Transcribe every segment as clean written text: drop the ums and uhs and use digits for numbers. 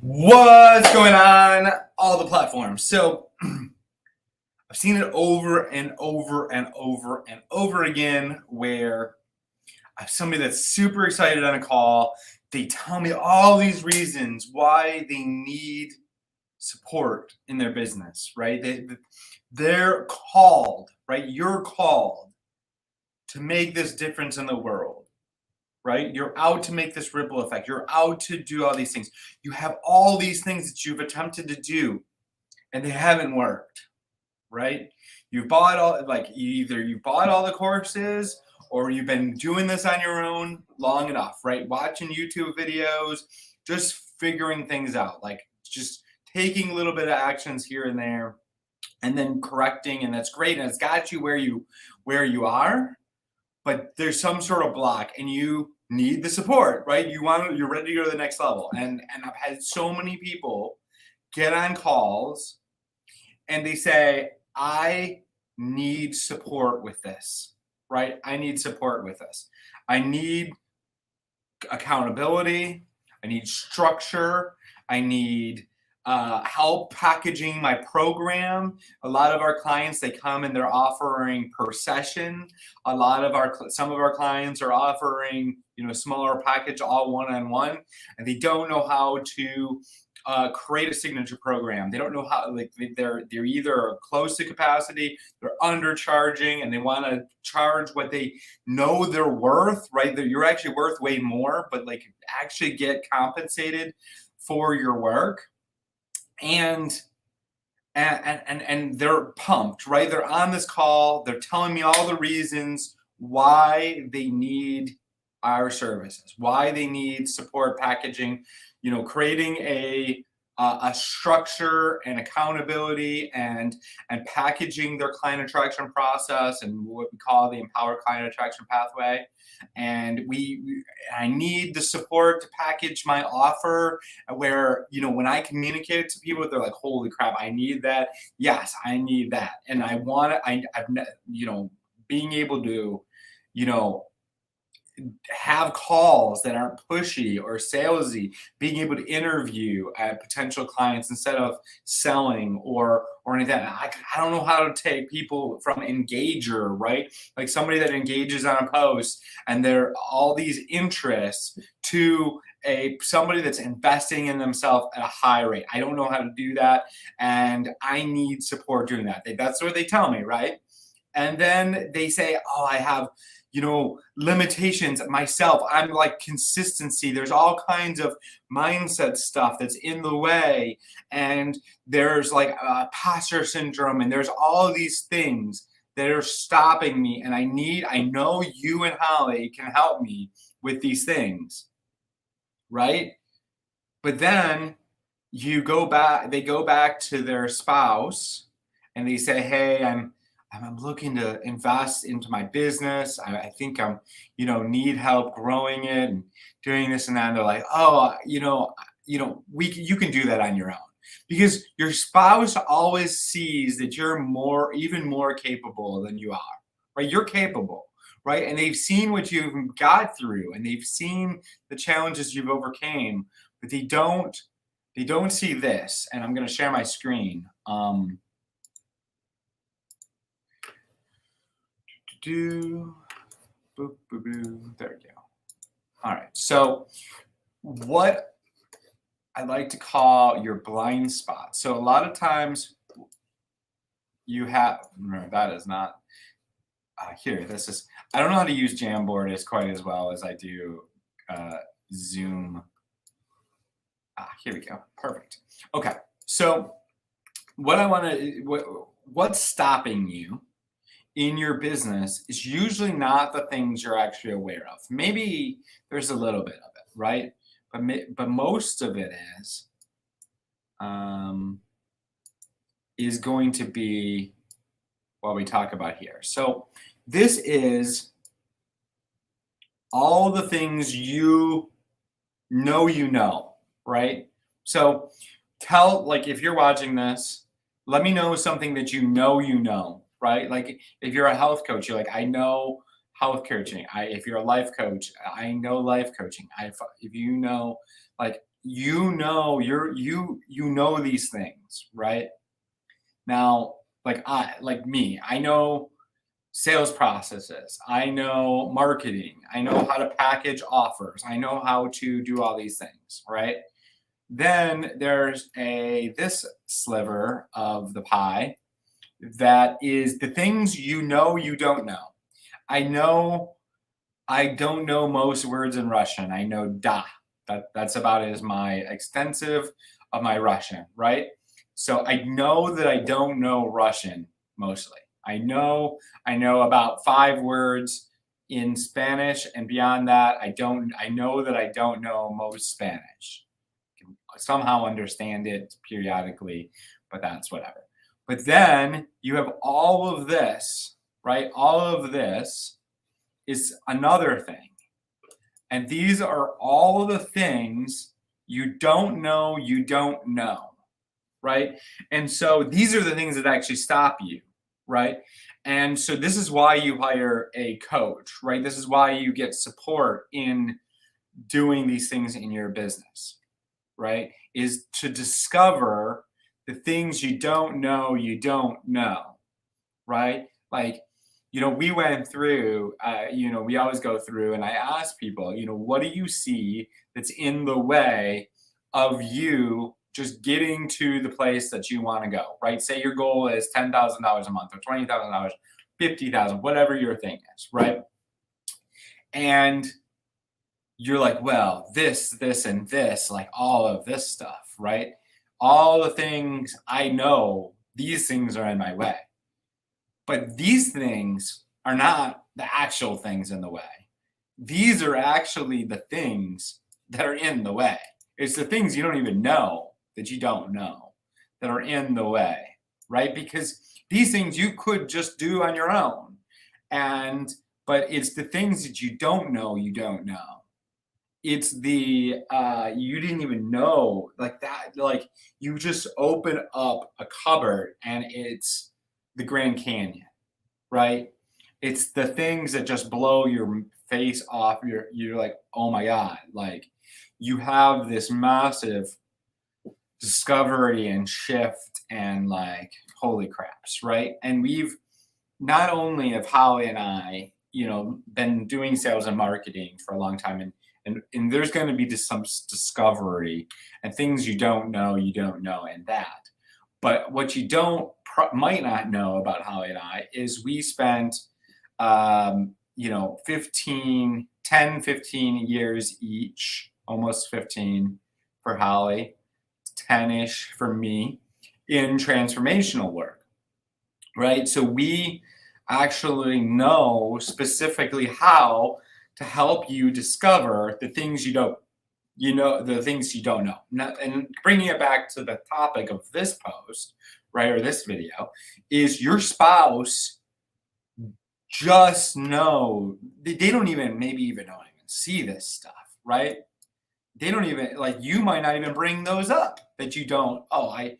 What's going on? All the platforms. So I've seen it over and over and over and over again where I have somebody that's super excited on a call. They tell me all these reasons why they need support in their business, right? They're called, right? You're called to make this difference in the world, right? You're out to make this ripple effect. You're out to do all these things. You have all these things that you've attempted to do and they haven't worked, right? You've bought all like either you bought all the courses or you've been doing this on your own long enough, right? Watching YouTube videos, just figuring things out, like just taking a little bit of actions here and there and then correcting, and that's great, and it's got you where you are, but there's some sort of block and you need the support, right? You're ready to go to the next level. And I've had so many people get on calls and they say, I need support with this, right? I need support with this. I need accountability. I need structure. I need help packaging my program. A lot of our clients, they come and they're offering per session. Some of our clients are offering, smaller package, all one-on-one, and they don't know how to create a signature program. They don't know how, like they're either close to capacity, they're undercharging, and they want to charge what they know they're worth, right? That you're actually worth way more, but like actually get compensated for your work. And they're pumped, right? They're on this call, they're telling me all the reasons why they need our services, why they need support packaging, creating a structure and accountability and packaging their client attraction process and what we call the empowered client attraction pathway. And I need the support to package my offer where, when I communicate it to people, they're like, holy crap, I need that. Yes, I need that. And I want it. Being able to, have calls that aren't pushy or salesy, being able to interview potential clients instead of selling or anything. I don't know how to take people from engager, right? Like somebody that engages on a post and there are all these interests to somebody that's investing in themselves at a high rate. I don't know how to do that, and I need support doing that. That's what they tell me, right? And then they say, oh, I have limitations myself. I'm like consistency. There's all kinds of mindset stuff that's in the way. And there's like imposter syndrome. And there's all of these things that are stopping me. And I know you and Holly can help me with these things, right? But then they go back to their spouse and they say, hey, I'm looking to invest into my business. I think I'm, need help growing it and doing this and that. And they're like, oh, you can do that on your own, because your spouse always sees that you're even more capable than you are, right? You're capable, right? And they've seen what you've got through, and they've seen the challenges you've overcame, but they don't see this. And I'm going to share my screen. There we go. All right. So what I like to call your blind spot. So a lot of times you have, no, that is not here. This is, I don't know how to use Jamboard as quite as well as I do Zoom. Here we go. Perfect. Okay. So what's stopping you in your business is usually not the things you're actually aware of. Maybe there's a little bit of it, right? But most of it is going to be what we talk about here. So this is all the things right? So like if you're watching this, let me know something that you know. Right? Like if you're a health coach, you're like, I know health coaching. If you're a life coach, I know life coaching. If you know, like you know these things, right? Now, like me, I know sales processes, I know marketing, I know how to package offers, I know how to do all these things, right? Then there's a this sliver of the pie that is the things you don't know. I know I don't know most words in Russian. I know da. That's about as my extensive of my Russian, right? So I know that I don't know Russian mostly. I know about 5 words in Spanish, and beyond that, I know that I don't know most Spanish. Can somehow understand it periodically, but that's whatever. But then you have all of this, right? All of this is another thing. And these are all the things you don't know, right? And so these are the things that actually stop you, right? And so this is why you hire a coach, right? This is why you get support in doing these things in your business, right? Is to discover the things you don't know, right? Like, we went through, we always go through and I ask people, what do you see that's in the way of you just getting to the place that you want to go, right? Say your goal is $10,000 a month or $20,000, 50,000, whatever your thing is, right? And you're like, well, this, and this, like all of this stuff, right? All the things I know, these things are in my way. But these things are not the actual things in the way. These are actually the things that are in the way. It's the things you don't even know that you don't know that are in the way, right? Because these things you could just do on your own. But it's the things that you don't know you don't know. It's the you didn't even know, like that, like you just open up a cupboard and it's the Grand Canyon, right? It's the things that just blow your face off. You're like, oh my God, like you have this massive discovery and shift and like holy craps, right? And we've not only have Holly and I, been doing sales and marketing for a long time, and there's going to be just some discovery and things you don't know, and that. But what you might not know about Holly and I is we spent, 15 years each, almost 15 for Holly, 10-ish for me in transformational work, right? So we actually know specifically how to help you discover the things the things you don't know. And bringing it back to the topic of this post, right, or this video, is your spouse just know, they don't even, maybe even don't even see this stuff, right? They don't even, like, you might not even bring those up that you don't, oh, I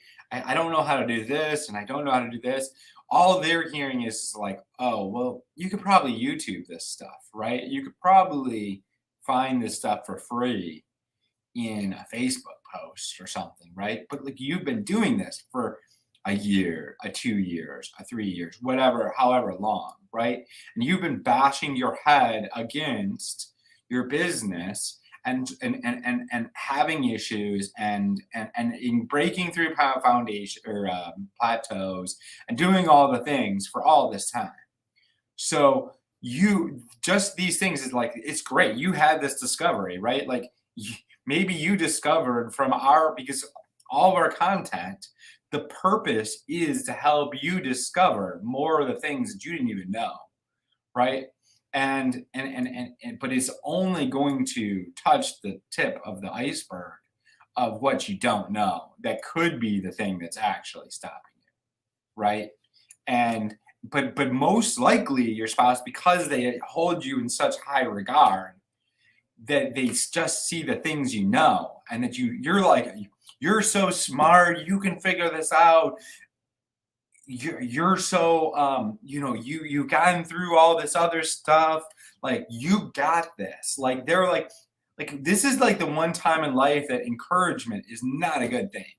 don't know how to do this and I don't know how to do this. All they're hearing is like, oh, well, you could probably YouTube this stuff, right? You could probably find this stuff for free in a Facebook post or something, right? But like you've been doing this for a year, 2 years, 3 years, whatever, however long, right? And you've been bashing your head against your business and having issues and in breaking through foundation or plateaus and doing all the things for all this time. So you just these things is like, it's great. You had this discovery, right? Like maybe you discovered from because all of our content, the purpose is to help you discover more of the things that you didn't even know, right? But it's only going to touch the tip of the iceberg of what you don't know that could be the thing that's actually stopping you, right? And but most likely your spouse, because they hold you in such high regard, that they just see the things you know, and that you're like, you're so smart, you can figure this out, you're so you've gotten through all this other stuff, like you got this, like they're like, Like, this is like the one time in life that encouragement is not a good thing,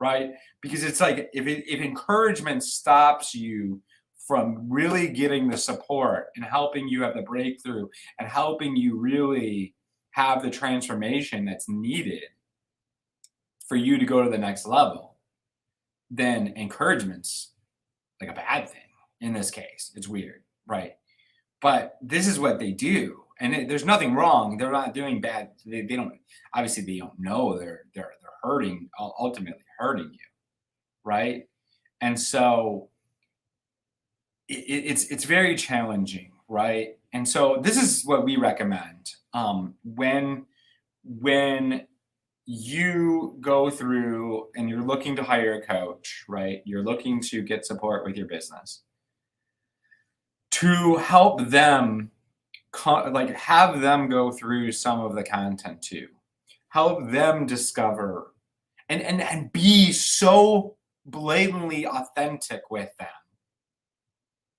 right? Because it's like if encouragement stops you from really getting the support and helping you have the breakthrough and helping you really have the transformation that's needed for you to go to the next level, then encouragement's like a bad thing in this case. It's weird, right? But this is what they do, and there's nothing wrong. They're not doing bad. They don't, obviously they don't know they're hurting, ultimately hurting you, right? And so it's very challenging, right? And so this is what we recommend when you go through and you're looking to hire a coach, right? You're looking to get support with your business, to help them like have them go through some of the content too, help them discover and be so blatantly authentic with them.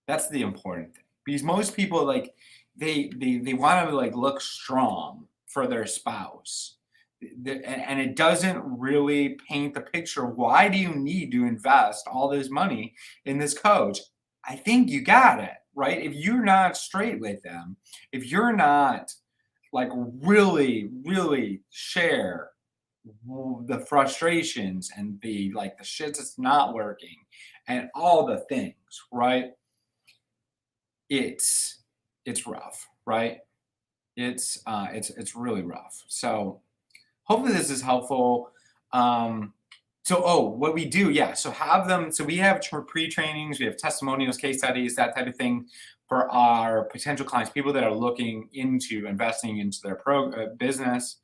That's the important thing, because most people, like, they want to like look strong for their spouse. And it doesn't really paint the picture. Why do you need to invest all this money in this coach? I think you got it, right? If you're not straight with them, if you're not like really share the frustrations and the shit that's not working and all the things, right? It's rough, right? It's really rough. So hopefully this is helpful. What we do, yeah. So have them. So we have pre-trainings, we have testimonials, case studies, that type of thing for our potential clients, people that are looking into investing into their business.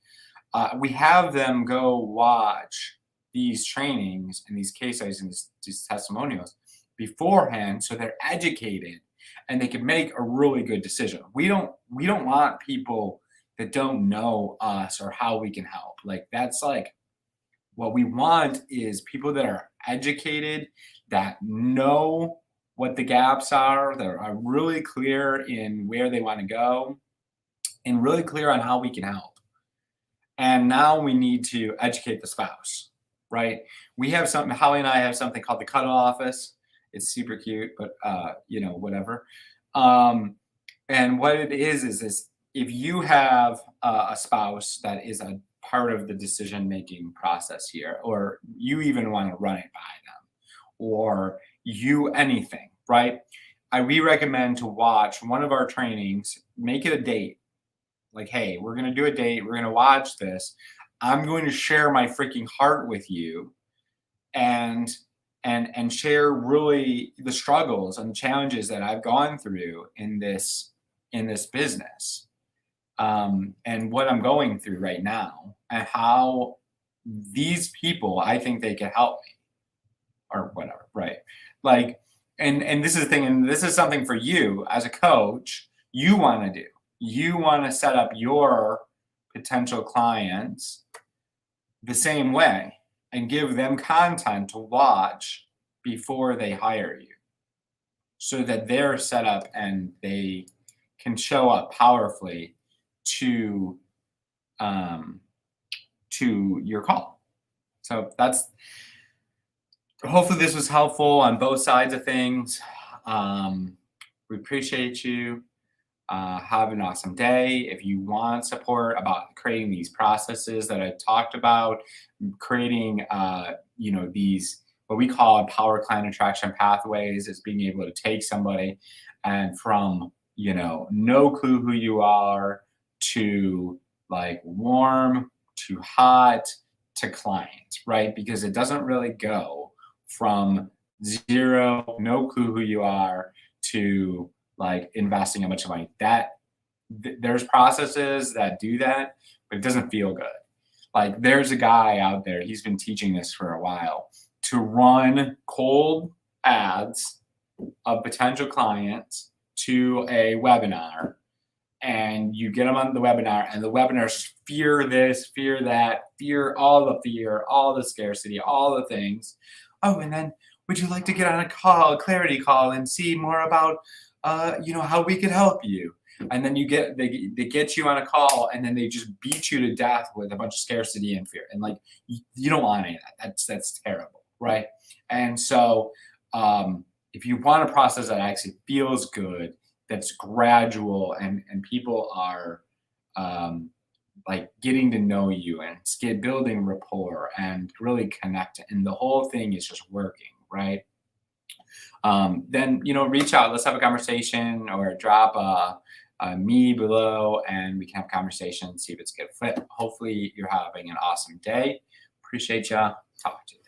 We have them go watch these trainings and these case studies and these testimonials beforehand, so they're educated and they can make a really good decision. We don't want people that don't know us or how we can help. Like, that's like what we want is people that are educated, that know what the gaps are, that are really clear in where they want to go, and really clear on how we can help. And now we need to educate the spouse, right? We have something, Holly and I have something called the Cuddle Office. It's super cute, but whatever. And what it is if you have a spouse that is a part of the decision-making process here, or you even want to run it by them, or anything, right? We recommend to watch one of our trainings, make it a date. Like, hey, we're going to do a date. We're going to watch this. I'm going to share my freaking heart with you and share really the struggles and challenges that I've gone through in this business, and what I'm going through right now, and how these people, I think they can help me, or whatever, right? Like, and this is the thing, and this is something for you as a coach, you want to do. You want to set up your potential clients the same way and give them content to watch before they hire you, so that they're set up and they can show up powerfully to your call. So that's, hopefully this was helpful on both sides of things. We appreciate you. Have an awesome day. If you want support about creating these processes that I talked about, creating these what we call power client attraction pathways, is being able to take somebody and from no clue who you are to like warm to hot to client, right? Because it doesn't really go from zero, no clue who you are, to like investing a bunch of money. There's processes that do that, but it doesn't feel good. Like, there's a guy out there, he's been teaching this for a while, to run cold ads of potential clients to a webinar, and you get them on the webinar, and the webinars fear this, fear that, fear, all the scarcity, all the things. Oh, and then would you like to get on a clarity call and see more about how we could help you? and then they get you on a call, and then they just beat you to death with a bunch of scarcity and fear, and like you don't want any of that. That's terrible, right? And so if you want a process that actually feels good, that's gradual, and people are like getting to know you and building rapport and really connect, and the whole thing is just working, right? Then reach out. Let's have a conversation, or drop me below, and we can have a conversation, see if it's a good fit. Hopefully, you're having an awesome day. Appreciate ya. Talk to you.